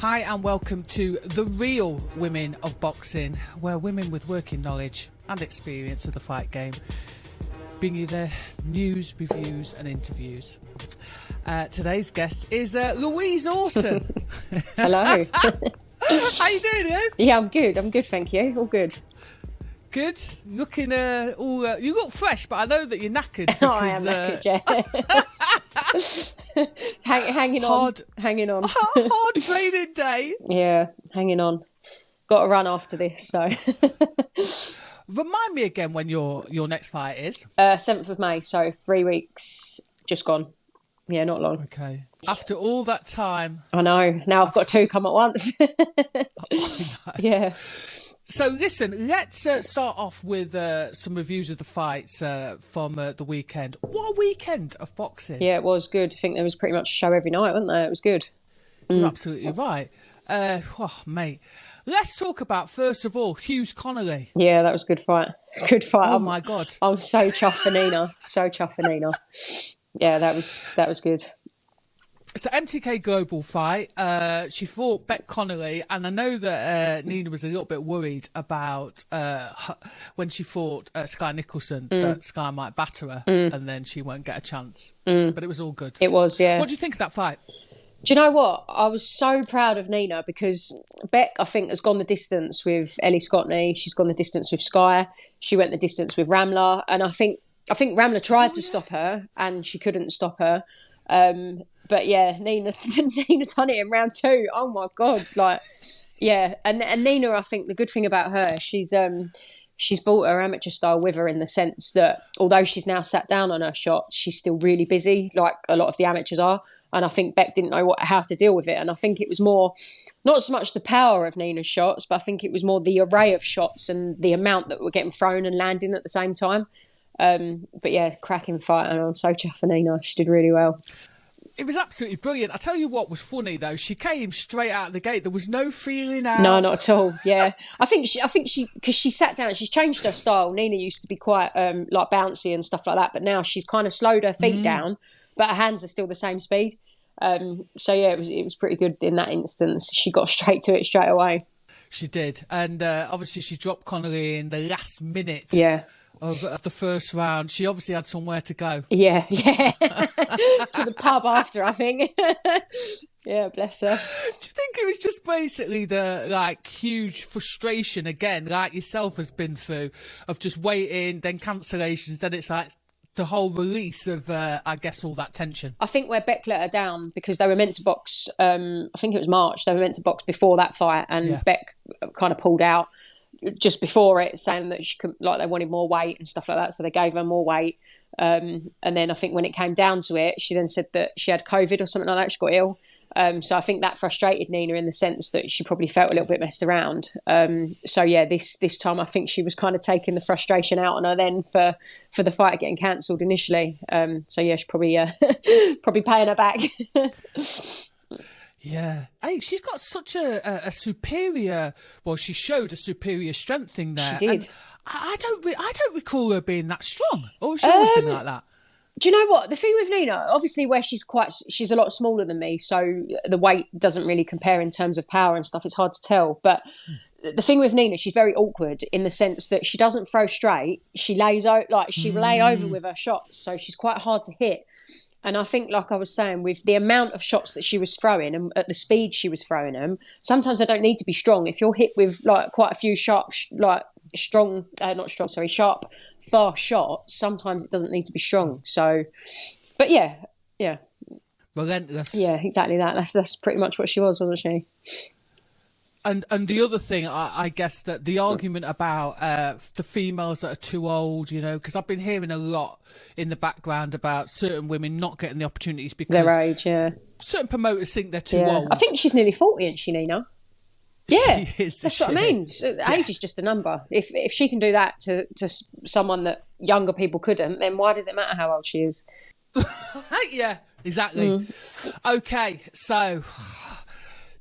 Hi and welcome to The Real Women of Boxing, where women with working knowledge and experience of the fight game bring you their news, reviews and interviews. Today's guest is Louise Orton. Hello. How you doing, Lou? Yeah, I'm good, thank you. All good. Good. Looking all you look fresh, but I know that you're knackered. Because, I am knackered, yeah. Hanging on. Hard training day. Yeah, hanging on. Got to run after this, so. Remind me again when your next fight is. 7th of May, so 3 weeks just gone. Yeah, not long. Okay. After all that time. I know. Now I've got 2 come at once. Yeah. So listen, let's start off with some reviews of the fights from the weekend. What a weekend of boxing. Yeah, it was good. I think there was pretty much a show every night, wasn't there? It was good. You're absolutely right. Mate. Let's talk about, first of all, Hughes Connolly. Yeah, that was a good fight. Good fight. Oh, my God. I'm so chuffed for Nina. So chuffed for Nina. Yeah, that was good. It's the MTK Global fight. She fought Beck Connolly, and I know that Nina was a little bit worried about when she fought Sky Nicholson, that Sky might batter her and then she won't get a chance. But it was all good. It was, yeah. What do you think of that fight? Do you know what? I was so proud of Nina because Beck, I think, has gone the distance with Ellie Scottney. She's gone the distance with Sky. She went the distance with Ramla. And I think Ramla tried to stop her and she couldn't stop her. But yeah, Nina done it in round 2. Oh my God. Like, yeah. And Nina, I think the good thing about her, she's brought her amateur style with her in the sense that although she's now sat down on her shots, she's still really busy, like a lot of the amateurs are. And I think Beck didn't know how to deal with it. And I think it was more, not so much the power of Nina's shots, but I think it was more the array of shots and the amount that were getting thrown and landing at the same time. But yeah, cracking fight. And I'm so chuffed for Nina. She did really well. It was absolutely brilliant. I tell you what was funny though. She came straight out of the gate. There was no feeling out. No, not at all. Yeah, I think she because she sat down. She's changed her style. Nina used to be quite like bouncy and stuff like that, but now she's kind of slowed her feet down, but her hands are still the same speed. So yeah, it was pretty good in that instance. She got straight to it straight away. She did, and obviously she dropped Connolly in the last minute. Yeah. Of the first round. She obviously had somewhere to go. Yeah. To the pub after, I think. Yeah, bless her. Do you think it was just basically the huge frustration again, like yourself has been through, of just waiting, then cancellations, then it's like the whole release of, I guess, all that tension? I think where Beck let her down, because they were meant to box, I think it was March, they were meant to box before that fight, and Beck kind of pulled out just before it, saying that she could, like, they wanted more weight and stuff like that, so they gave her more weight. And then I think when it came down to it, she then said that she had COVID or something like that. She got ill. So I think that frustrated Nina in the sense that she probably felt a little bit messed around. So yeah, this time I think she was kind of taking the frustration out on her then for the fight getting cancelled initially. So yeah, she's probably probably paying her back. Yeah. Hey, she's got such a superior, well, she showed a superior strength thing there. She did. And I don't recall her being that strong. Or she anything like that. Do you know what? The thing with Nina, obviously where she's a lot smaller than me, so the weight doesn't really compare in terms of power and stuff. It's hard to tell. But the thing with Nina, she's very awkward in the sense that she doesn't throw straight. She lays out, like she lay over with her shots. So she's quite hard to hit. And I think, like I was saying, with the amount of shots that she was throwing and at the speed she was throwing them, sometimes they don't need to be strong. If you're hit with like quite a few sharp, fast shots, sometimes it doesn't need to be strong. So, but yeah. Relentless. Yeah, exactly that. That's pretty much what she was, wasn't she? And the other thing, I guess, that the argument about the females that are too old, you know, because I've been hearing a lot in the background about certain women not getting the opportunities because their age, yeah. Certain promoters think they're too old. I think she's nearly 40, isn't she, Nina? Yeah, that's what I mean. So age is just a number. If she can do that to someone that younger people couldn't, then why does it matter how old she is? Yeah, exactly. Okay, so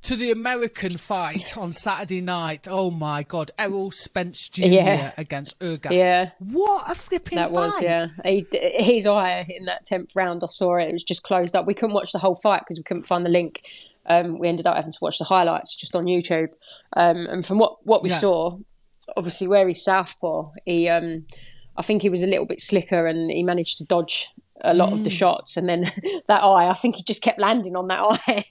to the American fight on Saturday night. Oh my God, Errol Spence Jr. against Urgas. Yeah, what a flipping fight! That was, yeah. His eye in that 10th round, I saw it. It was just closed up. We couldn't watch the whole fight because we couldn't find the link. We ended up having to watch the highlights just on YouTube. And from what we saw, obviously where he's southpaw, I think he was a little bit slicker and he managed to dodge a lot of the shots. And then that eye, I think he just kept landing on that eye.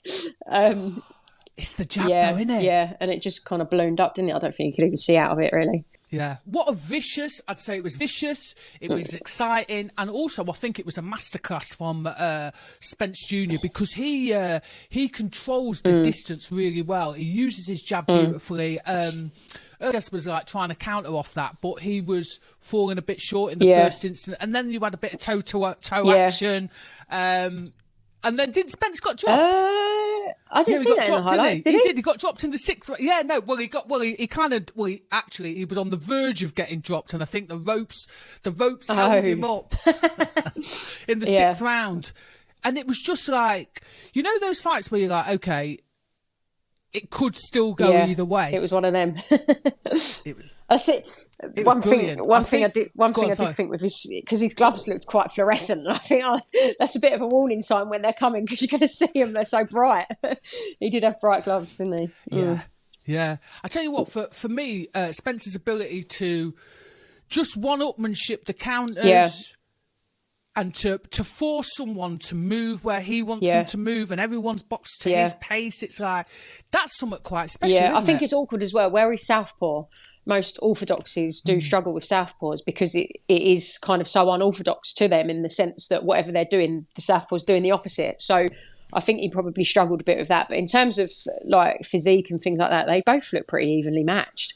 It's the jab though, isn't it? Yeah, and it just kind of ballooned up, didn't it? I don't think you could even see out of it, really. Yeah. What a vicious, I'd say it was vicious, it was exciting, and also I think it was a masterclass from Spence Jr. because he controls the distance really well. He uses his jab beautifully. Ergas was like trying to counter off that, but he was falling a bit short in the first instance, and then you had a bit of toe action. And then didn't Spence got dropped? I didn't see that in the highlights. Did he? He did. He got dropped in the 6th. Yeah, no. Well, he he was on the verge of getting dropped, and I think the ropes held him up in the 6th round. And it was just like, you know, those fights where you're like, okay, it could still go either way. It was one of them. That's it. One thing I did think with his, because his gloves looked quite fluorescent, and I think that's a bit of a warning sign when they're coming, because you're going to see them, they're so bright. He did have bright gloves, didn't he? Yeah. I tell you what, for me, Spencer's ability to just one-upmanship the counters and to force someone to move where he wants them to move, and everyone's boxed to his pace, it's like, that's somewhat quite special, isn't I think it? it's awkward as well. Where he's southpaw, most orthodoxies do struggle with southpaws because it is kind of so unorthodox to them, in the sense that whatever they're doing, the southpaw's doing the opposite. So I think he probably struggled a bit with that. But in terms of like physique and things like that, they both look pretty evenly matched.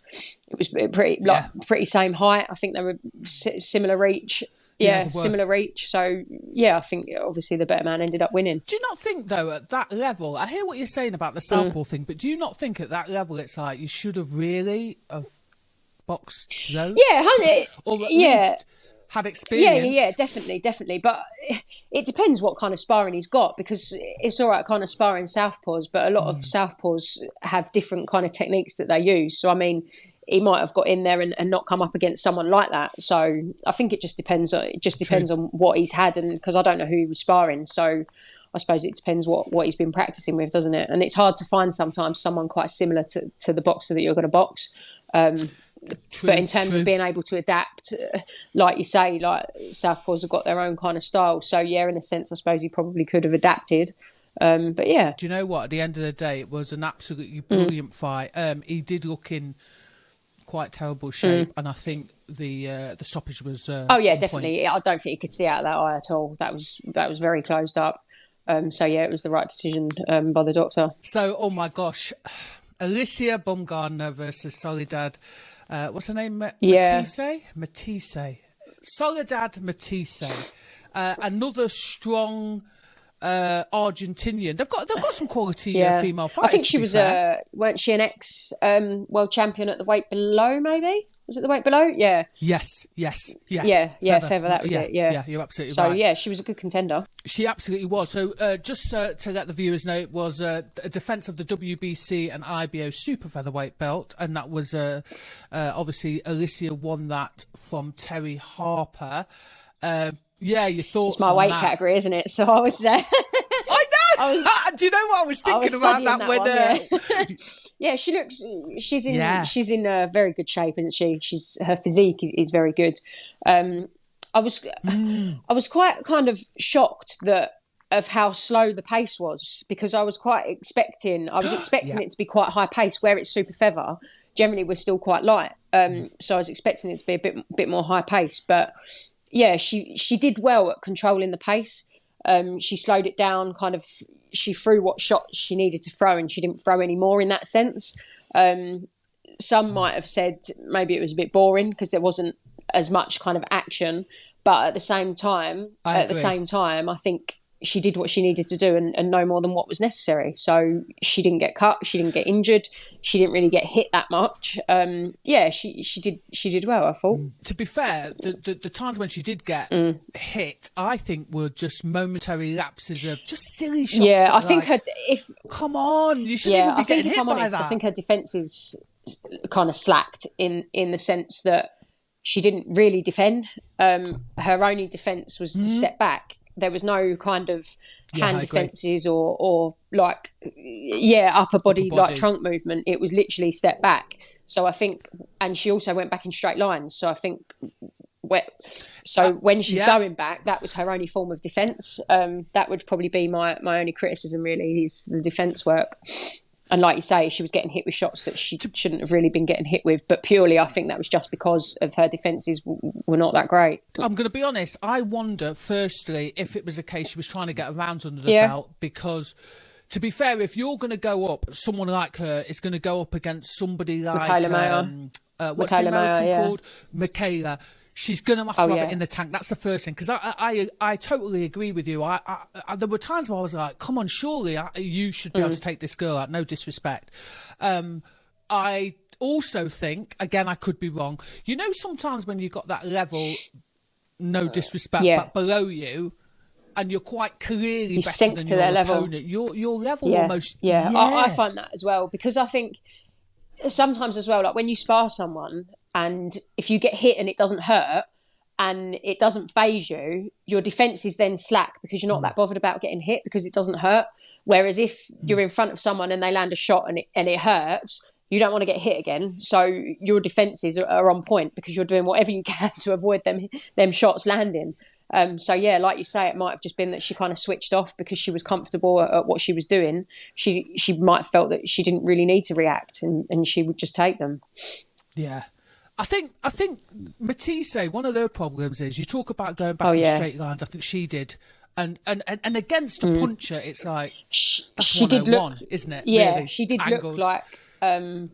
It was pretty same height. I think they were similar reach. Similar reach. So, I think obviously the better man ended up winning. Do you not think, though, at that level, I hear what you're saying about the southpaw thing, but do you not think at that level it's like you should have really boxed those? Yeah, honey. Or at least had experience? Yeah, definitely. But it depends what kind of sparring he's got, because it's all right kind of sparring southpaws, but a lot of southpaws have different kind of techniques that they use. So, I mean, he might have got in there and not come up against someone like that. So I think it just depends. It just depends on what he's had, and because I don't know who he was sparring, so I suppose it depends what he's been practicing with, doesn't it? And it's hard to find sometimes someone quite similar to the boxer that you're going to box. But in terms of being able to adapt, like you say, like southpaws have got their own kind of style. So in a sense, I suppose he probably could have adapted. But yeah. Do you know what? At the end of the day, it was an absolutely brilliant fight. He did look in quite terrible shape, and I think the stoppage was definitely. I don't think you could see out of that eye at all. That was very closed up. It was the right decision by the doctor. So, oh my gosh, Alicia Baumgardner versus Soledad. What's her name? Matisse. Soledad Matisse. Another strong Argentinian. They've got some quality female fighters. I think she was weren't she an ex world champion at the weight below, maybe? Was it the weight below? Yeah. Yes. Feather, that was it. Yeah, you're absolutely right. So yeah, she was a good contender. She absolutely was. So just to let the viewers know, it was a defence of the WBC and IBO super featherweight belt, and that was obviously Alicia won that from Terry Harper. Your thoughts? It's my weight category, isn't it? So I was there. I know. Do you know what I was thinking about that when? She's in very good shape, isn't she? Her physique is very good. I was quite kind of shocked of how slow the pace was, because I was expecting it to be quite high pace. Where it's super feather, generally we're still quite light. So I was expecting it to be a bit more high pace, but she did well at controlling the pace. She slowed it down, kind of. She threw what shots she needed to throw, and she didn't throw any more in that sense. Some might have said maybe it was a bit boring because there wasn't as much kind of action, but at the same time, I think she did what she needed to do and no more than what was necessary. So she didn't get cut, she didn't get injured, she didn't really get hit that much. She did well, I thought. To be fair, the times when she did get hit, I think were just momentary lapses of just silly shots. Yeah, I think come on, you shouldn't even be getting hit by that. I think her defence is kind of slacked in the sense that she didn't really defend. Her only defence was to step back. There was no kind of hand I agree. defences or like, upper body like trunk movement. It was literally step back. So I think, and she also went back in straight lines. So I think, when she's going back, that was her only form of defence. That would probably be my only criticism, really, is the defence work. And like you say, she was getting hit with shots that she shouldn't have really been getting hit with. But purely, I think that was just because of her defences were not that great. I'm going to be honest. I wonder, firstly, if it was a case she was trying to get a round under the belt. Because, to be fair, if you're going to go up, someone like her is going to go up against somebody like... Michaela Mayer. What's the American called? Michaela. She's going to have to have it in the tank. That's the first thing. Because I totally agree with you. I there were times where I was like, come on, surely you should be able to take this girl out. No disrespect. I also think, again, I could be wrong. You know, sometimes when you've got that level, no disrespect, but below you, and you're quite clearly better than your opponent, your level almost... Yeah, I find that as well. Because I think sometimes as well, like when you spar someone... And if you get hit and it doesn't hurt and it doesn't faze you, your defence is then slack because you're not that bothered about getting hit because it doesn't hurt. Whereas if you're in front of someone and they land a shot and it hurts, you don't want to get hit again. So your defences are on point because you're doing whatever you can to avoid them shots landing. So like you say, it might have just been that she kind of switched off because she was comfortable at what she was doing. She might have felt that she didn't really need to react and she would just take them. Yeah. I think Matisse, one of her problems is you talk about going back in straight lines. I think she did, and against a puncher, it's like that's she did look, isn't it? Yeah, really? She did Angles. Look like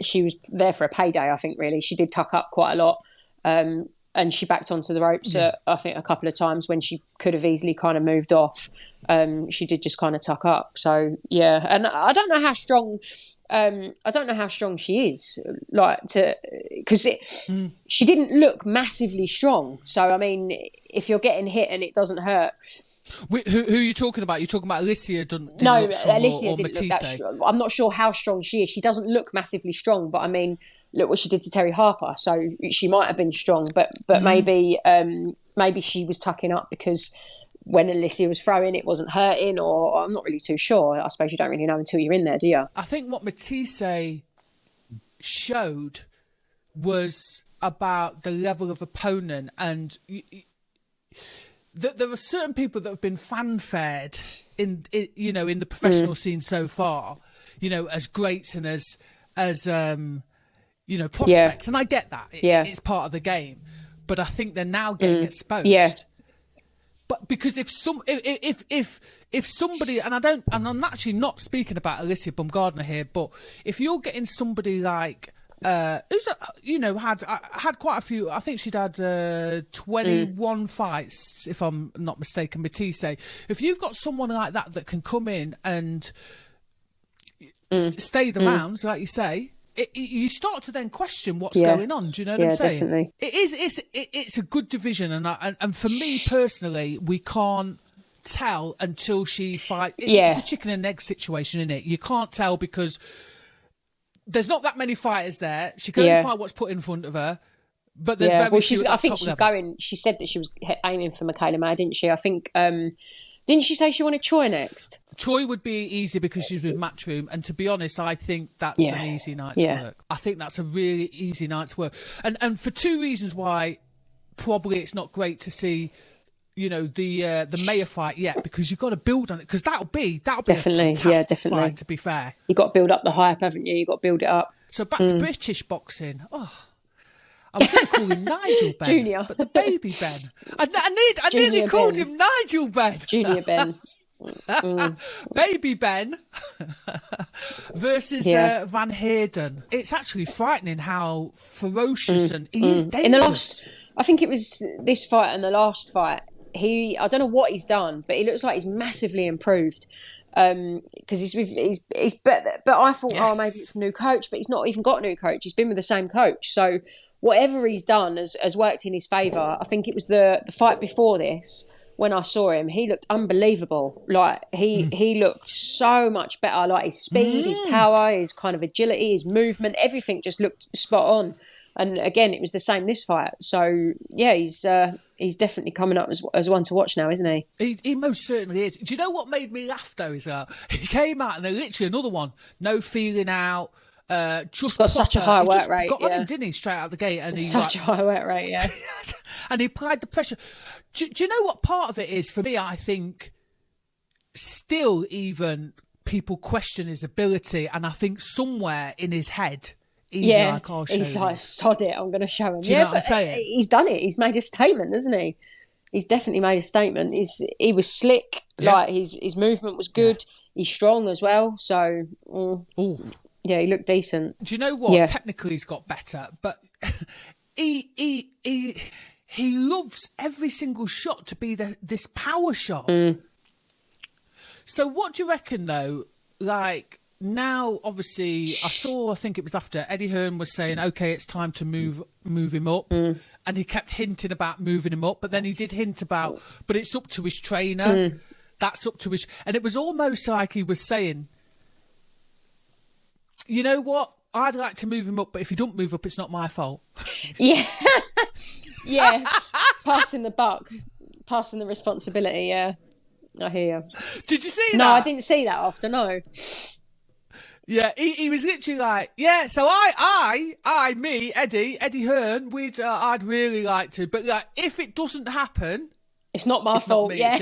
she was there for a payday. I think really she did tuck up quite a lot, and she backed onto the ropes. I think a couple of times when she could have easily kind of moved off. She did just kind of tuck up. So and I don't know how strong. I don't know how strong she is, because she didn't look massively strong. So I mean, if you're getting hit and it doesn't hurt, who are you talking about? You're talking about Alicia? No, Alicia didn't look that strong. I'm not sure how strong she is. She doesn't look massively strong, but I mean, look what she did to Terry Harper. So she might have been strong, but maybe she was tucking up because when Alicia was throwing, it wasn't hurting, or I'm not really too sure. I suppose you don't really know until you're in there, do you? I think what Matisse showed was about the level of opponent, and there are certain people that have been fanfared in the professional scene so far, as greats and as prospects, and I get that. It's part of the game, but I think they're now getting exposed. Yeah. But because if somebody, and I'm actually not speaking about Alicia Baumgardner here, but if you're getting somebody like who's had quite a few, I think she'd had 21 fights, if I'm not mistaken, Matisse. If you've got someone like that can come in and stay the rounds, like you say, you start to then question what's going on. Do you know what I'm saying? Definitely. It's a good division, and for me personally, we can't tell until she fights. It's a chicken and egg situation, isn't it? You can't tell because there's not that many fighters there. She can only fight what's put in front of her. But there's very few. I think she's going. She said that she was aiming for Michaela Mayer, didn't she? I think. Didn't she say she wanted Choi next? Choi would be easy because she's with Matchroom, and to be honest, I think that's an easy night's work. I think that's a really easy night's work, and for two reasons why probably it's not great to see, the Mayer fight yet, because you've got to build on it, because that'll be definitely a fantastic fight, to be fair. You've got to build up the hype, haven't you? You've got to build it up. So back to British boxing. I was going to call him Nigel Ben, Junior, but the baby Ben. I nearly called him Nigel Ben. Junior Ben. Baby Ben versus Van Heerden. It's actually frightening how ferocious and he is dangerous. In the last, I think it was this fight and the last fight, I don't know what he's done, but he looks like he's massively improved. Because but I thought, maybe it's a new coach, but he's not even got a new coach. He's been with the same coach. So whatever he's done has worked in his favour. I think it was the fight before this, when I saw him, he looked unbelievable. Like he looked so much better. Like his speed, his power, his kind of agility, his movement, everything just looked spot on. And again, it was the same this fight. So yeah, he's definitely coming up as one to watch now, isn't he? He most certainly is. Do you know what made me laugh though? Is that he came out and then literally another one, no feeling out. Just got such a high work rate. Got on him, didn't he, straight out the gate? And such a high work rate, yeah. And he applied the pressure. Do you know what part of it is for me? I think still even people question his ability, and I think somewhere in his head he's like, "Oh, he's like, sod it, I'm going to show him." Do you know what I'm saying? He's done it. He's made a statement, hasn't he? He's definitely made a statement. He was slick. Like his movement was good. He's strong as well. So. Yeah, he looked decent. Do you know what? Yeah. Technically, he's got better, but he loves every single shot to be this power shot. So what do you reckon, though? Like, now, obviously, I think it was after Eddie Hearn was saying, okay, it's time to move him up. And he kept hinting about moving him up, but then he did hint about, but it's up to his trainer. That's up to his... And it was almost like he was saying... You know what? I'd like to move him up, but if you don't move up, it's not my fault. Yeah. Yeah. Passing the buck. Passing the responsibility, yeah. I hear you. Did you see that? No, I didn't see that after, no. Yeah, he was literally like, yeah, so me, Eddie Hearn, I'd really like to, but like, if it doesn't happen... It's not my fault, yeah.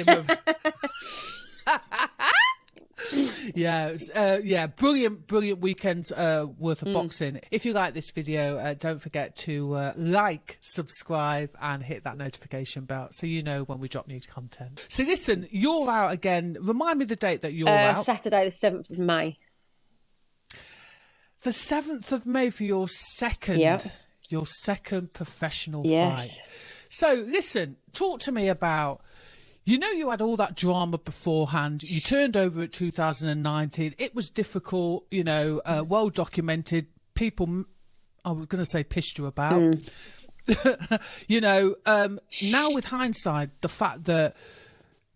Brilliant weekends worth of boxing. If you like this video, don't forget to like, subscribe and hit that notification bell so you know when we drop new content. So listen, you're out again. Remind me the date that you're out. Saturday the 7th of May. The 7th of May for your second professional fight. So listen, talk to me about... You know, you had all that drama beforehand. You turned over at 2019. It was difficult, you know, well documented. People, I was going to say, pissed you about. You know, now with hindsight, the fact that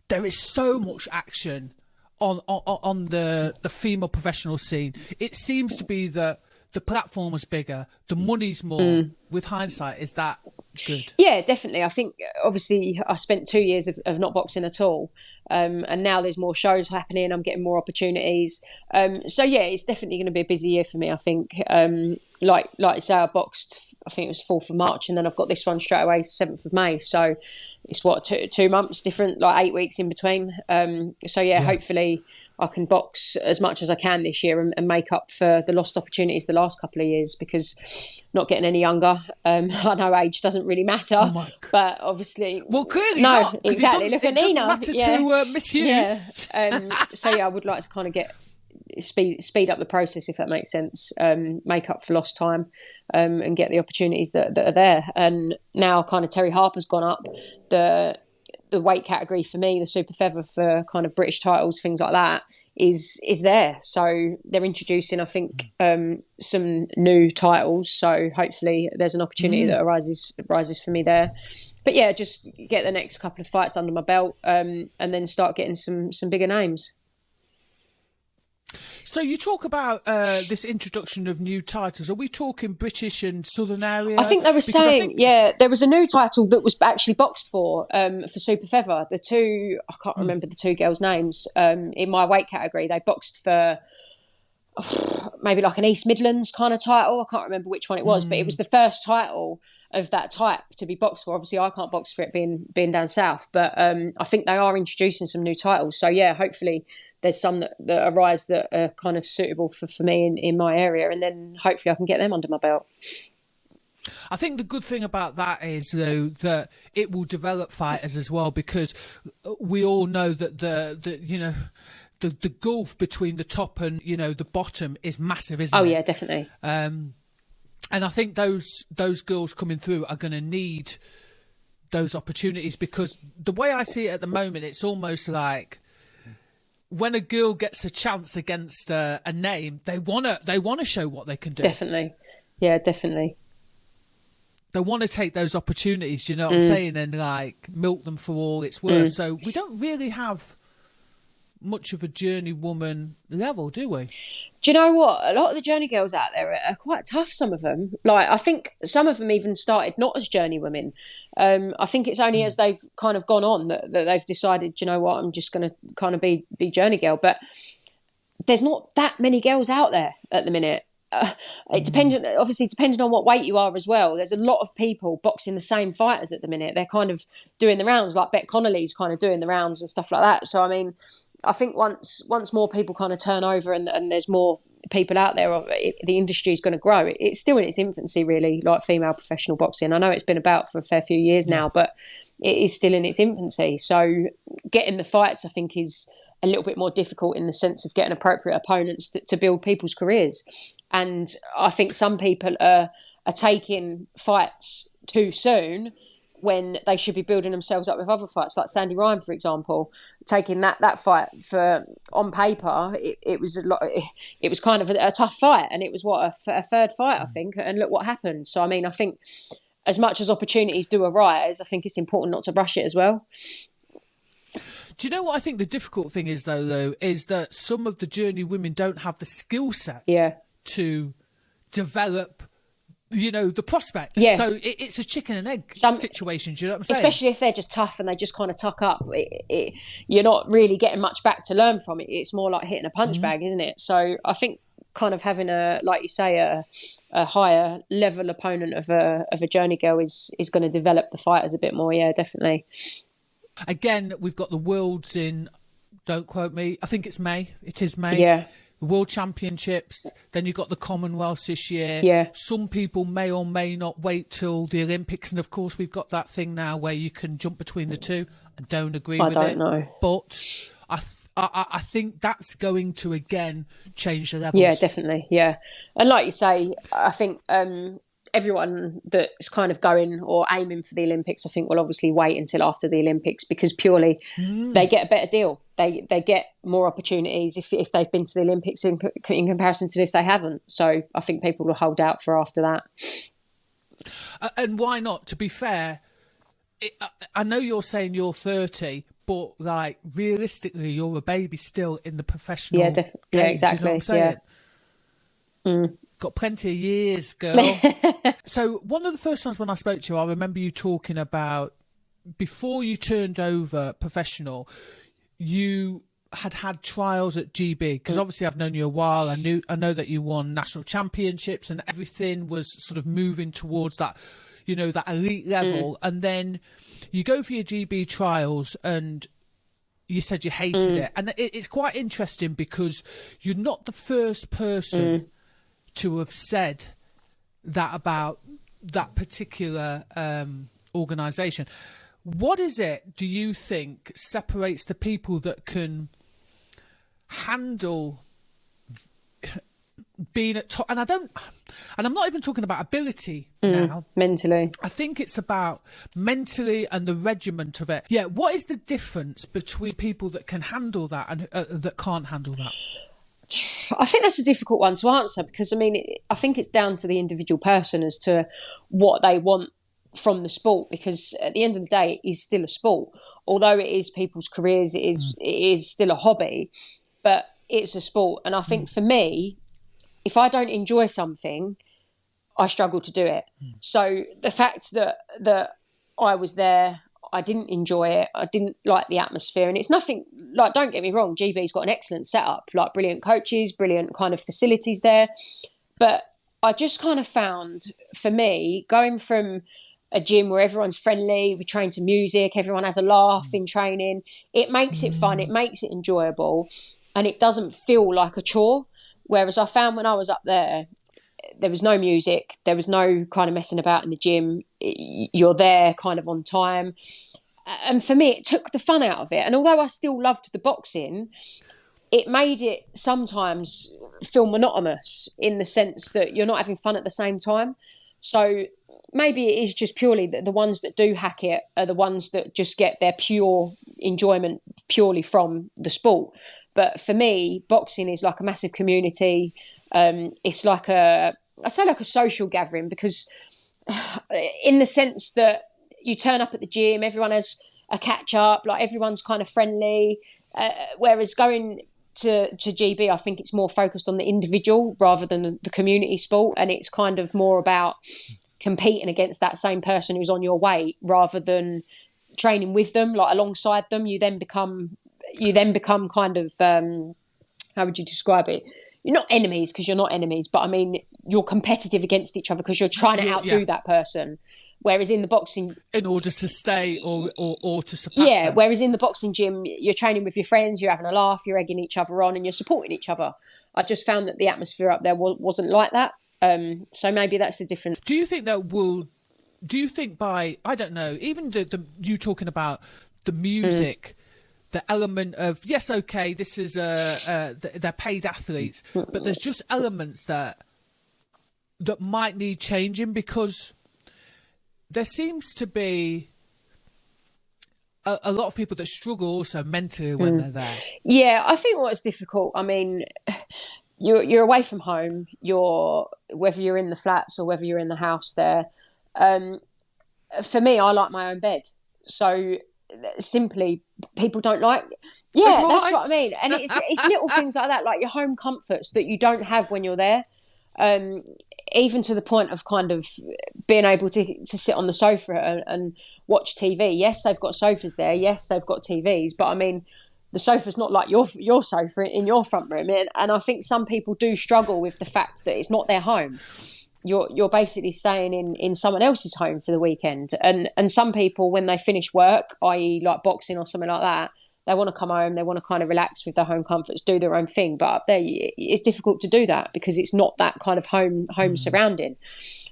there is so much action on the female professional scene, it seems to be that the platform was bigger, the money's more. With hindsight, is that good? Yeah, definitely. I think, obviously, I spent 2 years of not boxing at all. And now there's more shows happening. I'm getting more opportunities. So, yeah, it's definitely going to be a busy year for me, I think. Like you say, I boxed, I think it was 4th of March, and then I've got this one straight away, 7th of May. So it's, two months different, like 8 weeks in between. So, yeah, hopefully... I can box as much as I can this year and make up for the lost opportunities the last couple of years, because not getting any younger. I know age doesn't really matter, but obviously... Well, clearly no, not. Exactly. Look at Nina. Matter to Miss Hughes. Yeah. So, yeah, I would like to kind of speed up the process, if that makes sense, make up for lost time, and get the opportunities that are there. And now kind of Terry Harper's gone up, the weight category for me, the super feather for kind of British titles, things like that, is there. So they're introducing, I think, some new titles. So hopefully there's an opportunity that arises for me there. But yeah, just get the next couple of fights under my belt, and then start getting some bigger names. So you talk about this introduction of new titles. Are we talking British and Southern area? I think they were saying, there was a new title that was actually boxed for Super Feather. The two, I can't remember the two girls' names, in my weight category. They boxed for maybe like an East Midlands kind of title. I can't remember which one it was, but it was the first title of that type to be boxed for. Obviously, I can't box for it being down south, but I think they are introducing some new titles. So yeah, hopefully there's some that arise that are kind of suitable for me in my area, and then hopefully I can get them under my belt. I think the good thing about that is, though, that it will develop fighters as well, because we all know that the gulf between the top and, the bottom is massive, isn't it? Oh, yeah, definitely. And I think those girls coming through are going to need those opportunities, because the way I see it at the moment, it's almost like when a girl gets a chance against a name, they wanna show what they can do. Definitely. Yeah, definitely. They want to take those opportunities, you know what I'm saying, and like milk them for all it's worth. So we don't really have much of a journeywoman level, do we? Do you know what? A lot of the journey girls out there are quite tough, some of them. Like, I think some of them even started not as journey women. I think it's only as they've kind of gone on that they've decided, do you know what, I'm just going to kind of be journey girl. But there's not that many girls out there at the minute. It depends, obviously, depending on what weight you are as well. There's a lot of people boxing the same fighters at the minute. They're kind of doing the rounds, like Beck Connolly's kind of doing the rounds and stuff like that. So, I mean, I think once more people kind of turn over and there's more people out there, the industry is going to grow. It's still in its infancy, really, like female professional boxing. I know it's been about for a fair few years now, but it is still in its infancy. So getting the fights, I think, is a little bit more difficult in the sense of getting appropriate opponents to build people's careers. And I think some people are taking fights too soon when they should be building themselves up with other fights, like Sandy Ryan, for example, taking that fight for on paper. It was kind of a tough fight, and it was a third fight, I think. And look what happened. So I mean, I think as much as opportunities do arise, I think it's important not to rush it as well. Do you know what I think the difficult thing is, though, is that some of the journey women don't have the skill set to develop, the prospects. Yeah. So it's a chicken and egg situation. Do you know what I'm saying? Especially if they're just tough and they just kind of tuck up. You're not really getting much back to learn from it. It's more like hitting a punch bag, isn't it? So I think kind of having like you say, a higher level opponent of a journey girl is going to develop the fighters a bit more. Yeah, definitely. Again, we've got the Worlds in, don't quote me, I think it's May. It is May. Yeah. The World Championships. Then you've got the Commonwealths this year. Yeah. Some people may or may not wait till the Olympics. And, of course, we've got that thing now where you can jump between the two. I don't agree with it. I don't know. But I think that's going to, again, change the levels. Yeah, definitely. Yeah. And like you say, I think everyone that's kind of going or aiming for the Olympics, I think will obviously wait until after the Olympics because purely they get a better deal. They get more opportunities if they've been to the Olympics in comparison to if they haven't. So I think people will hold out for after that. And why not? To be fair, I know you're saying you're 30, but like realistically, you're a baby still in the professional. Yeah, definitely. Yeah, exactly. Do you know what I'm saying? Yeah. Got plenty of years, girl. So one of the first times when I spoke to you, I remember you talking about before you turned over professional, you had trials at GB, because obviously I've known you a while. I know that you won national championships and everything was sort of moving towards that, that elite level. And then you go for your GB trials and you said you hated it. And it's quite interesting because you're not the first person to have said that about that particular organisation. What is it, do you think, separates the people that can handle being at top? And I'm not even talking about ability now. Mentally. I think it's about mentally and the regiment of it. Yeah, what is the difference between people that can handle that and that can't handle that? I think that's a difficult one to answer because, I think it's down to the individual person as to what they want from the sport, because at the end of the day, it is still a sport. Although it is people's careers, it is still a hobby, but it's a sport. And I think for me, if I don't enjoy something, I struggle to do it. So the fact that I was there, I didn't enjoy it. I didn't like the atmosphere. And it's nothing, like, don't get me wrong, GB's got an excellent setup, like brilliant coaches, brilliant kind of facilities there. But I just kind of found, for me, going from a gym where everyone's friendly, we train to music, everyone has a laugh in training, it makes it fun, it makes it enjoyable, and it doesn't feel like a chore. Whereas I found when I was up there was no music, there was no kind of messing about in the gym. You're there kind of on time. And for me, it took the fun out of it. And although I still loved the boxing, it made it sometimes feel monotonous in the sense that you're not having fun at the same time. So maybe it is just purely that the ones that do hack it are the ones that just get their pure enjoyment purely from the sport. But for me, boxing is like a massive community. It's like I say like a social gathering, because in the sense that you turn up at the gym, everyone has a catch up, like everyone's kind of friendly. Whereas going to GB, I think it's more focused on the individual rather than the community sport, and it's kind of more about competing against that same person who's on your weight rather than training with them, like alongside them. You then become kind of how would you describe it? You're not enemies, because you're not enemies, but I mean, you're competitive against each other because you're trying to outdo that person. Whereas in the boxing, in order to stay or to surpass them. Whereas in the boxing gym, you're training with your friends, you're having a laugh, you're egging each other on, and you're supporting each other. I just found that the atmosphere up there wasn't like that. So maybe that's the difference. Do you think by, I don't know, even you talking about the music, the element of, yes, okay, this is they're paid athletes, but there's just elements that might need changing, because there seems to be a lot of people that struggle also mentally when they're there. Yeah, I think what's difficult, I mean, you're away from home, whether you're in the flats or whether you're in the house there. For me, I like my own bed. So simply, people don't like. Yeah, that's what I mean. And it's little things like that, like your home comforts that you don't have when you're there. Even to the point of kind of being able to sit on the sofa and watch TV. Yes, they've got sofas there. Yes, they've got TVs. But I mean, the sofa's not like your sofa in your front room. And I think some people do struggle with the fact that it's not their home. You're basically staying in someone else's home for the weekend. And some people, when they finish work, i.e. like boxing or something like that, they want to come home, they want to kind of relax with their home comforts, do their own thing. But up there, it's difficult to do that because it's not that kind of home surrounding.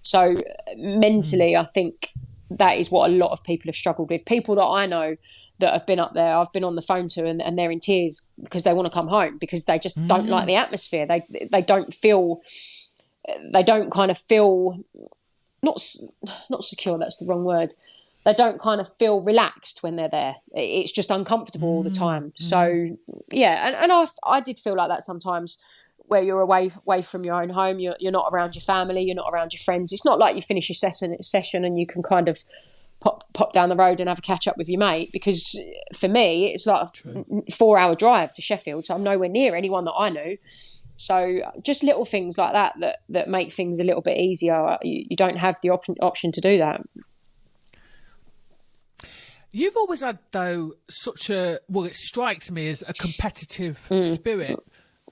So mentally, I think that is what a lot of people have struggled with. People that I know that have been up there, I've been on the phone to, and they're in tears because they want to come home because they just don't like the atmosphere. They don't feel... They don't kind of feel not secure. That's the wrong word. They don't kind of feel relaxed when they're there. It's just uncomfortable all the time. So yeah, and I did feel like that sometimes, where you're away from your own home. You're not around your family. You're not around your friends. It's not like you finish your session and you can kind of pop down the road and have a catch up with your mate. Because for me, it's like a 4-hour drive to Sheffield, so I'm nowhere near anyone that I knew. So just little things like that make things a little bit easier. You don't have the option to do that. You've always had, though, it strikes me as a competitive spirit.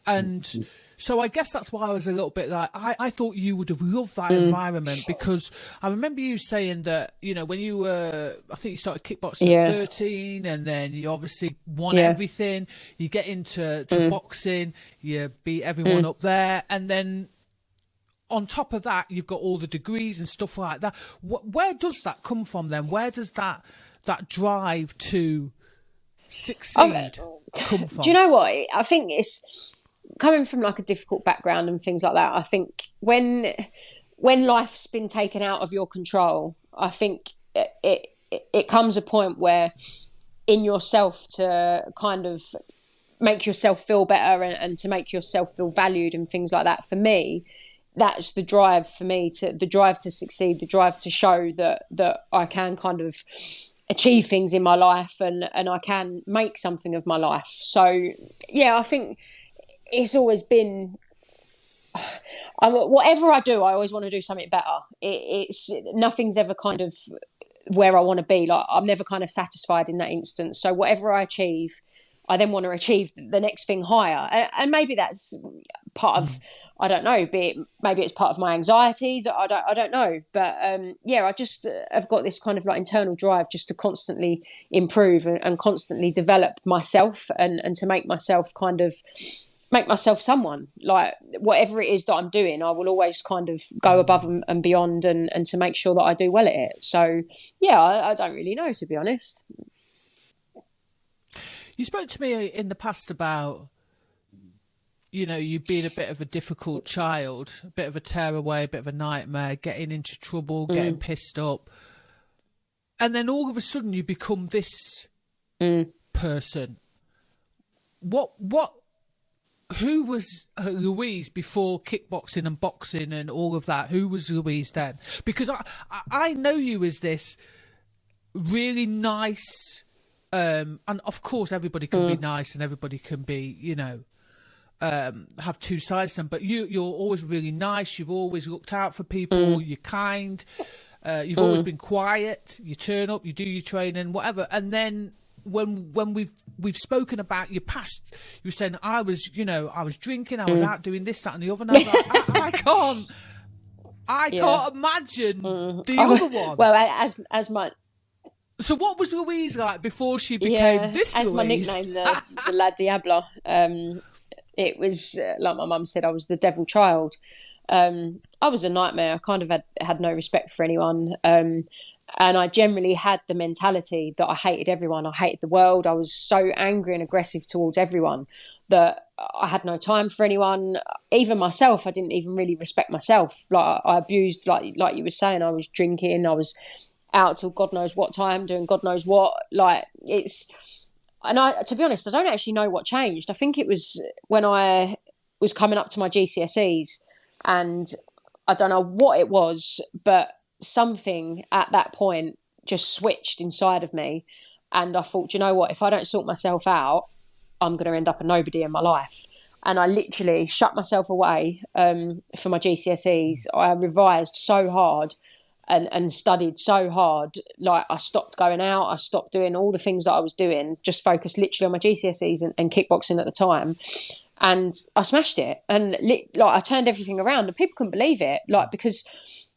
And so I guess that's why I was a little bit like, I thought you would have loved that environment, because I remember you saying that, when you were, I think you started kickboxing at 13, and then you obviously won everything. You get into boxing, you beat everyone up there, and then on top of that, you've got all the degrees and stuff like that. Where does that come from then? Where does that drive to succeed come from? Do you know what? I think it's coming from like a difficult background and things like that. I think when life's been taken out of your control, I think it comes a point where in yourself to kind of make yourself feel better and to make yourself feel valued and things like that. For me, that's the drive for me, the drive to succeed, the drive to show that I can kind of achieve things in my life and I can make something of my life. So yeah, I think it's always been, whatever I do, I always want to do something better. It's nothing's ever kind of where I want to be. Like, I'm never kind of satisfied in that instance. So whatever I achieve, I then want to achieve the next thing higher. And maybe that's part of, I don't know, maybe it's part of my anxieties. I don't know. But I just have got this kind of like internal drive just to constantly improve and constantly develop myself and to make myself someone. Like, whatever it is that I'm doing, I will always kind of go above and beyond and to make sure that I do well at it. So yeah, I don't really know, to be honest. You spoke to me in the past about, you being a bit of a difficult child, a bit of a tearaway, a bit of a nightmare, getting into trouble, getting pissed up. And then all of a sudden you become this person. Who was Louise before kickboxing and boxing and all of that? Who was Louise then? Because I know you as this really nice, and of course everybody can be nice and everybody can be, have two sides to them, but you're always really nice. You've always looked out for people. You're kind. You've always been quiet. You turn up, you do your training, whatever. And then when we've spoken about your past, you were saying I was drinking, I was out doing this, that, and the other. And I was like, I can't imagine the other one. Well, as my. So what was Louise like before she became this as Louise? My nickname, the La Diabla. It was like my mum said, I was the devil child. I was a nightmare. I kind of had no respect for anyone. And I generally had the mentality that I hated everyone. I hated the world. I was so angry and aggressive towards everyone that I had no time for anyone. Even myself, I didn't even really respect myself. Like I abused, like you were saying, I was drinking. I was out till God knows what time, doing God knows what. Like to be honest, I don't actually know what changed. I think it was when I was coming up to my GCSEs, and I don't know what it was, but something at that point just switched inside of me. And I thought, you know what, if I don't sort myself out, I'm going to end up a nobody in my life. And I literally shut myself away for my GCSEs. I revised so hard and studied so hard. Like I stopped going out. I stopped doing all the things that I was doing, just focused literally on my GCSEs and kickboxing at the time. And I smashed it. And I turned everything around, and people couldn't believe it. Like, because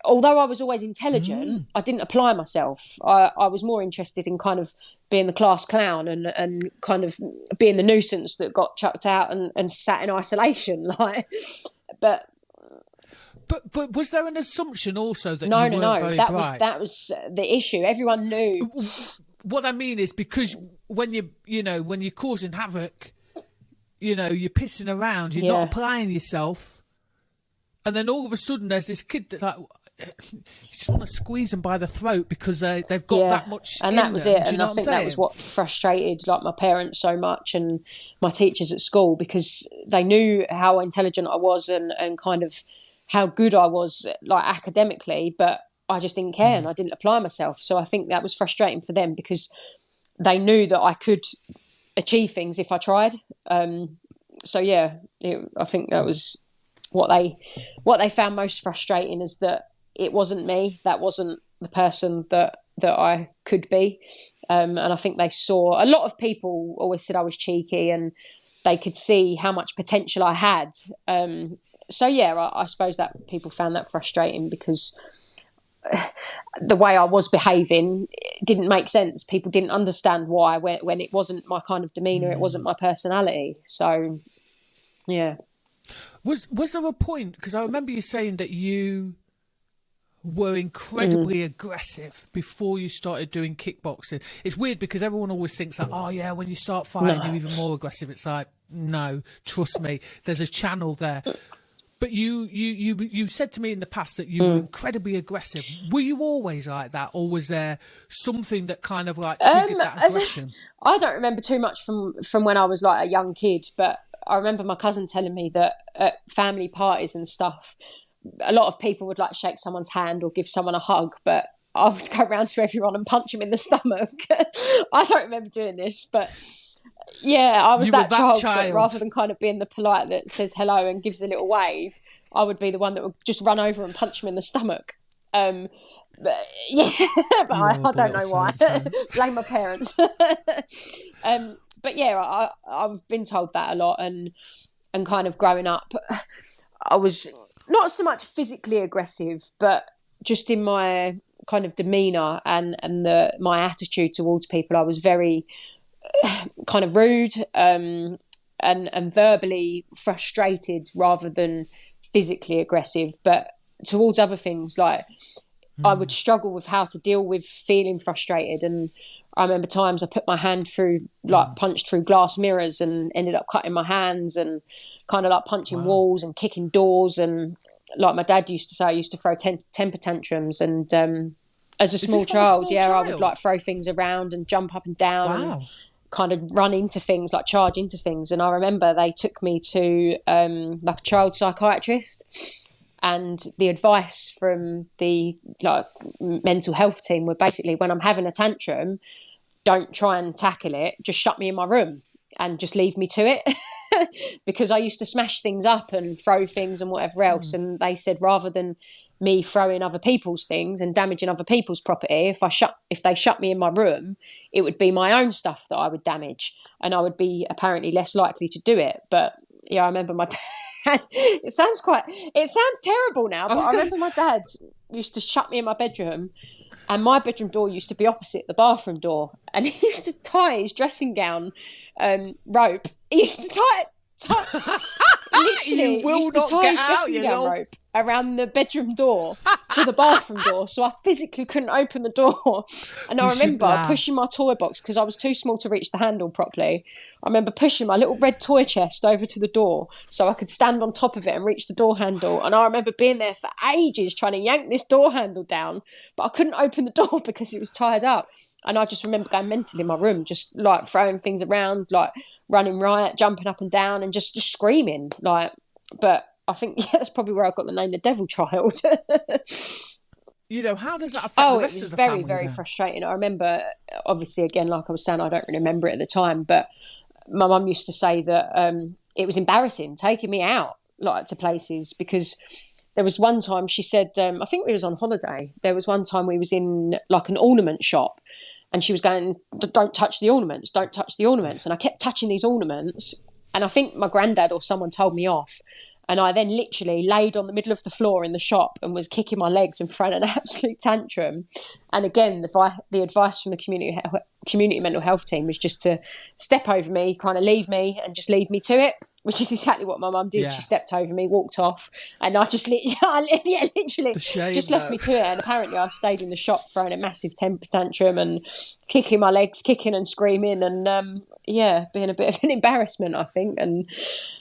although I was always intelligent, I didn't apply myself. I was more interested in kind of being the class clown and kind of being the nuisance that got chucked out and sat in isolation. But was there an assumption also that no, you weren't very bright? That was the issue. Everyone knew. What I mean is, because when you're causing havoc, you're pissing around, you're not applying yourself, and then all of a sudden there's this kid that's like, you just want to squeeze them by the throat because they've got that much. And that was it. And I think that was what frustrated like my parents so much and my teachers at school, because they knew how intelligent I was and kind of how good I was like academically, but I just didn't care and I didn't apply myself. So I think that was frustrating for them, because they knew that I could achieve things if I tried. I think that was what they found most frustrating, is that it wasn't me. That wasn't the person that I could be. And I think they saw, a lot of people always said I was cheeky, and they could see how much potential I had. I suppose that people found that frustrating, because the way I was behaving didn't make sense. People didn't understand why when it wasn't my kind of demeanour, it wasn't my personality. So, yeah. Was there a point, because I remember you saying that you were incredibly aggressive before you started doing kickboxing. It's weird because everyone always thinks that, oh yeah, when you start fighting, you're even more aggressive. It's like, no, trust me, there's a channel there. But you said to me in the past that you were incredibly aggressive. Were you always like that, or was there something that kind of like triggered that aggression? I don't remember too much from when I was like a young kid, but I remember my cousin telling me that at family parties and stuff, a lot of people would like shake someone's hand or give someone a hug, but I would go around to everyone and punch them in the stomach. I don't remember doing this, but yeah, I was that child that rather than kind of being the polite that says hello and gives a little wave, I would be the one that would just run over and punch him in the stomach. I don't know why. Blame my parents. But yeah, I've been told that a lot, and kind of growing up, I was not so much physically aggressive, but just in my kind of demeanour and my attitude towards people, I was very kind of rude and verbally frustrated rather than physically aggressive. But towards other things, like I would struggle with how to deal with feeling frustrated, and I remember times I put my hand through, like punched through glass mirrors and ended up cutting my hands, and kind of like punching walls and kicking doors. And like my dad used to say, I used to throw temper tantrums. And as a small child, I would like throw things around and jump up and down and kind of run into things, like charge into things. And I remember they took me to like a child psychiatrist, and the advice from the like mental health team were basically, when I'm having a tantrum, don't try and tackle it, just shut me in my room and just leave me to it. because I used to smash things up and throw things and whatever else. And they said rather than me throwing other people's things and damaging other people's property, if they shut me in my room, it would be my own stuff that I would damage, and I would be apparently less likely to do it. But yeah, I remember my dad. It sounds terrible now, but I remember my dad used to shut me in my bedroom, and my bedroom door used to be opposite the bathroom door, and he used to tie his dressing gown rope. He used to literally used to tie his dressing gown rope around the bedroom door to the bathroom door, so I physically couldn't open the door. And I remember pushing my toy box, because I was too small to reach the handle properly. I remember pushing my little red toy chest over to the door so I could stand on top of it and reach the door handle. And I remember being there for ages trying to yank this door handle down, but I couldn't open the door because it was tied up. And I just remember going mental in my room, just like throwing things around, like running riot, jumping up and down, and just screaming. But I think that's probably where I got the name the Devil Child. How does that affect the rest of the family? It was very, very frustrating. I remember, obviously, again, like I was saying, I don't really remember it at the time, but my mum used to say that it was embarrassing taking me out to places, because there was one time she said, I think we was on holiday. There was one time we was in an ornament shop, and she was going, don't touch the ornaments, don't touch the ornaments. And I kept touching these ornaments, and I think my granddad or someone told me off. And I then literally laid on the middle of the floor in the shop and was kicking my legs and throwing an absolute tantrum. And again, the advice from the community mental health team was just to step over me, kind of leave me, and just leave me to it, which is exactly what my mum did. Yeah. She stepped over me, walked off, and I just literally just left me to it. And apparently I stayed in the shop throwing a massive temper tantrum and kicking my legs, kicking and screaming, and being a bit of an embarrassment, I think. And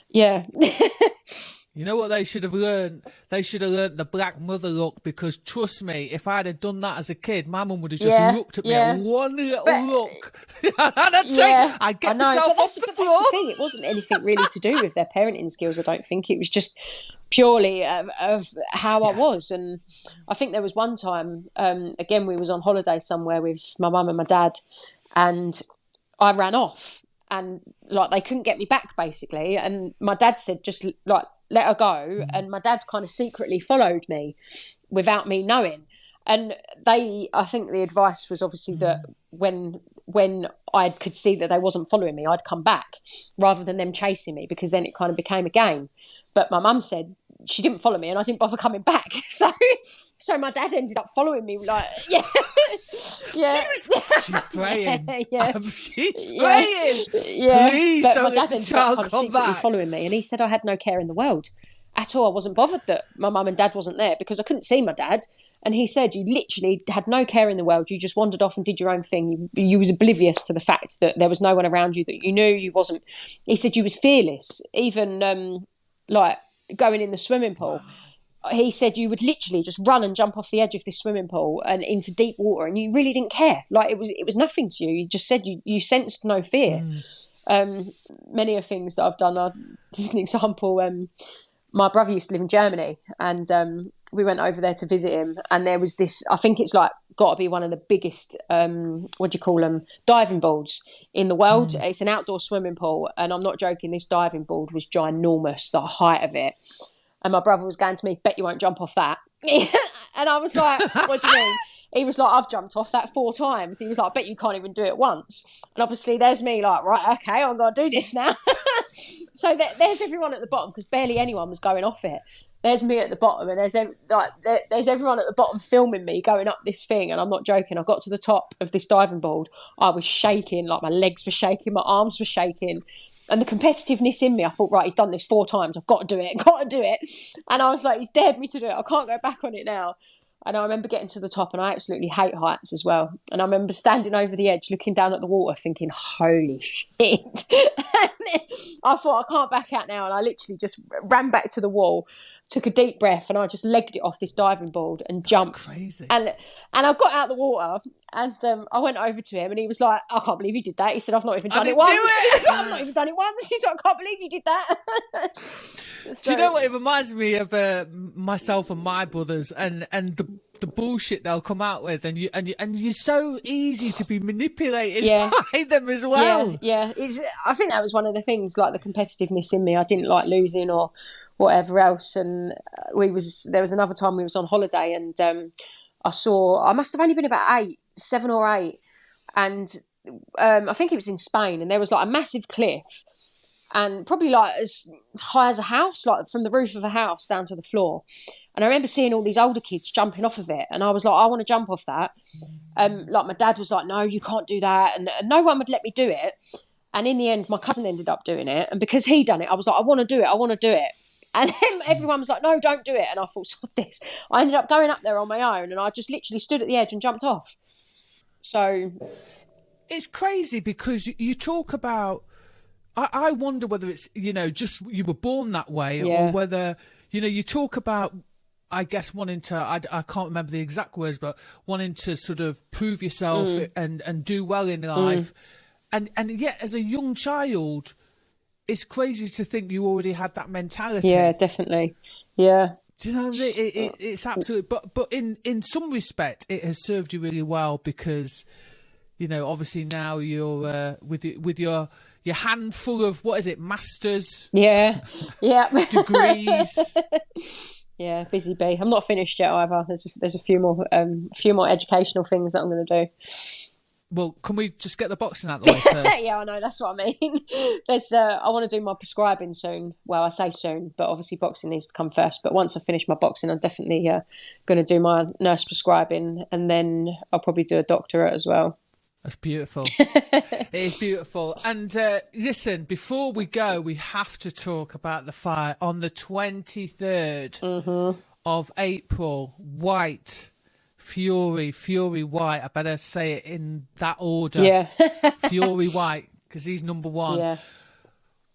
yeah. You know what they should have learned? They should have learned the black mother look, because trust me, if I'd have done that as a kid, my mum would have just looked at me and one little look. I'd get myself off the floor. That's the thing. It wasn't anything really to do with their parenting skills, I don't think. It was just purely of how I was. And I think there was one time, again, we was on holiday somewhere with my mum and my dad, and I ran off, and they couldn't get me back, basically. And my dad said, just let her go. And my dad kind of secretly followed me without me knowing. And I think the advice was obviously that when I could see that they wasn't following me, I'd come back rather than them chasing me, because then it kind of became a game. But my mum said she didn't follow me, and I didn't bother coming back. So my dad ended up following me. She's praying. She's praying. Please, but my dad ended up kind of secretly following me, and he said I had no care in the world at all. I wasn't bothered that my mum and dad wasn't there, because I couldn't see my dad. And he said you literally had no care in the world. You just wandered off and did your own thing. You was oblivious to the fact that there was no one around you that you knew. You wasn't. He said you was fearless, even going in the swimming pool. He said you would literally just run and jump off the edge of this swimming pool and into deep water, and you really didn't care. It was nothing to you. You just said you sensed no fear. Many of things that I've done. This is an example. My brother used to live in Germany, and we went over there to visit him. And there was this. I think it's got to be one of the biggest. What do you call them? Diving boards in the world. It's an outdoor swimming pool, and I'm not joking. This diving board was ginormous. The height of it. And my brother was going to me, bet you won't jump off that. And I was like, what do you mean? He was like, I've jumped off that 4 times. He was like, I bet you can't even do it once. And obviously there's me right, okay, I'm going to do this now. So there's everyone at the bottom, because barely anyone was going off it. There's me at the bottom, and there's everyone at the bottom filming me going up this thing. And I'm not joking. I got to the top of this diving board. I was shaking, my legs were shaking, my arms were shaking. And the competitiveness in me, I thought, right, he's done this 4 times. I've got to do it. And I was like, he's dared me to do it. I can't go back on it now. And I remember getting to the top, and I absolutely hate heights as well. And I remember standing over the edge, looking down at the water, thinking, holy shit. I thought, I can't back out now. And I literally just ran back to the wall, took a deep breath, and I just legged it off this diving board and jumped. That's crazy. And I got out of the water, and I went over to him, and he was like, I can't believe you did that. He said, I've not even done it once. He was like, I've not even done it once. He's like, I can't believe you did that. So, do you know what it reminds me of? Myself and my brothers, and the bullshit they'll come out with, and you're so easy to be manipulated by them as well. Yeah. I think that was one of the things, like the competitiveness in me. I didn't like losing or whatever else. And there was another time we was on holiday, and I must have only been about 7 or 8, and I think it was in Spain, and there was like a massive cliff, and probably like as high as a house, like from the roof of a house down to the floor. And I remember seeing all these older kids jumping off of it, and I was like, I want to jump off that. Like my dad was like, no, you can't do that, and no one would let me do it. And in the end, my cousin ended up doing it, and because he done it, I was like, I want to do it. And then everyone was like, no, don't do it. And I thought, sod this. I ended up going up there on my own, and I just literally stood at the edge and jumped off. So it's crazy because you talk about, I wonder whether it's, just you were born that way, or whether, you talk about, I guess, wanting to, I can't remember the exact words, but wanting to sort of prove yourself and do well in life. And yet, as a young child, it's crazy to think you already had that mentality. Yeah, definitely. Yeah. Do you know, it's absolutely, but in some respect, it has served you really well because, obviously now you're with your handful of, what is it, masters? Yeah. Degrees. Yeah, busy bee. I'm not finished yet either. There's a few more educational things that I'm going to do. Well, can we just get the boxing out of the way first? Yeah, I know, that's what I mean. I want to do my prescribing soon. Well, I say soon, but obviously boxing needs to come first. But once I finish my boxing, I'm definitely going to do my nurse prescribing, and then I'll probably do a doctorate as well. That's beautiful. It is beautiful. And listen, before we go, we have to talk about the fight on the 23rd of April. Fury White. I better say it in that order. Yeah. Fury White, because he's number one. Yeah.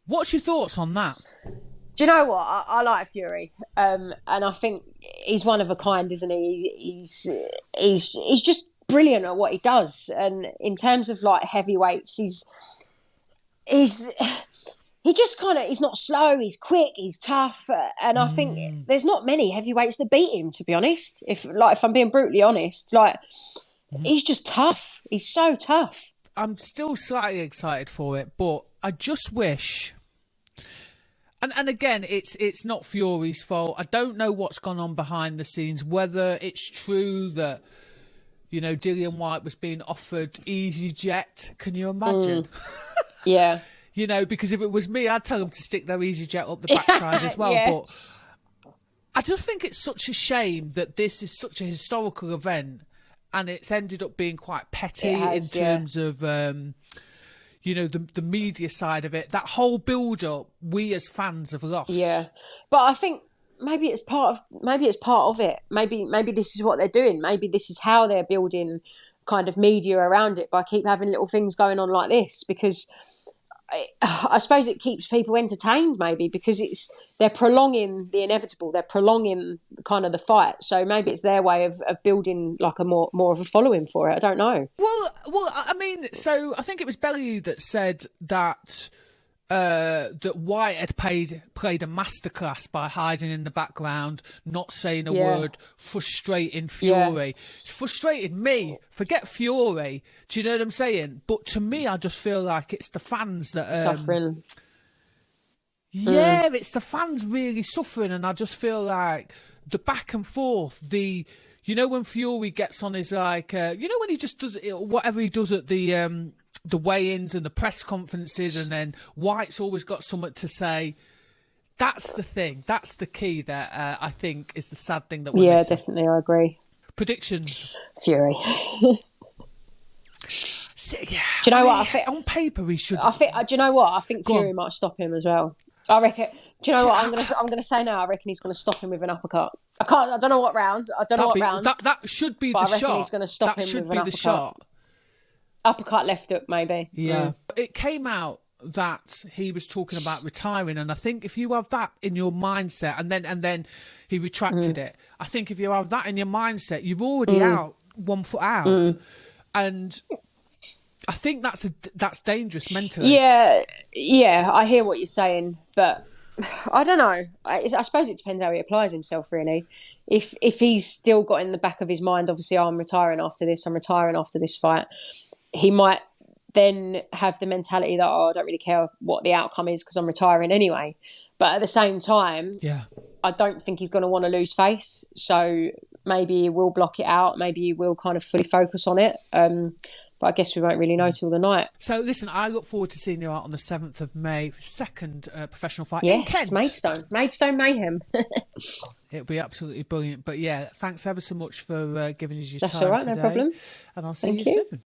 What's your thoughts on that? Do you know what? I like Fury, and I think he's one of a kind, isn't he? He's just brilliant at what he does, and in terms of like heavyweights, he's not slow, he's quick, he's tough, and I think there's not many heavyweights that beat him, to be honest. If I'm being brutally honest, he's just tough. He's so tough. I'm still slightly excited for it, but I just wish. And again, it's not Fury's fault. I don't know what's gone on behind the scenes, whether it's true that, Dillian White was being offered EasyJet. Can you imagine? Yeah. Because if it was me, I'd tell them to stick their EasyJet up the backside as well. Yeah. But I just think it's such a shame that this is such a historical event, and it's ended up being quite petty in terms of, the media side of it. That whole build-up, we as fans have lost. Yeah, but I think maybe it's part of it. Maybe this is what they're doing. Maybe this is how they're building kind of media around it, by keep having little things going on like this, because I suppose it keeps people entertained, maybe, because they're prolonging the inevitable. They're prolonging kind of the fight. So maybe it's their way of building like a more of a following for it. I don't know. Well, I mean, so I think it was Bellew that said that White had played a masterclass by hiding in the background, not saying a word, frustrating Fury. Yeah. It's frustrated me. Forget Fury. Do you know what I'm saying? But to me, I just feel like it's the fans that are suffering. Yeah, it's the fans really suffering, and I just feel like the back and forth, when Fury gets on his when he just does whatever he does at the weigh-ins and the press conferences, and then White's always got something to say. That's the thing. That's the key that I think is the sad thing that we're missing. Definitely, I agree. Predictions? Fury. Yeah. Do you know what? I think on paper he should. Do you know what? I think Fury might stop him as well. I reckon. Do you know what? I'm gonna say now. I reckon he's gonna stop him with an uppercut. I don't know what round. That should be the shot. I reckon he's gonna stop him with an uppercut. That should be the shot. Uppercut left hook, maybe. Yeah. It came out that he was talking about retiring, and I think if you have that in your mindset, and then he retracted it. I think if you have that in your mindset, you've already out 1 foot out, and I think that's dangerous mentally. Yeah, I hear what you're saying, but I don't know. I suppose it depends how he applies himself, really. If he's still got in the back of his mind, obviously, I'm retiring after this. I'm retiring after this fight. He might then have the mentality that, I don't really care what the outcome is because I'm retiring anyway. But at the same time, I don't think he's going to want to lose face. So maybe he will block it out. Maybe he will kind of fully focus on it. But I guess we won't really know till the night. So listen, I look forward to seeing you out on the 7th of May, second professional fight in Kent. Maidstone Mayhem. It'll be absolutely brilliant. But yeah, thanks ever so much for giving us your time. That's all right, today. No problem. And I'll see you soon.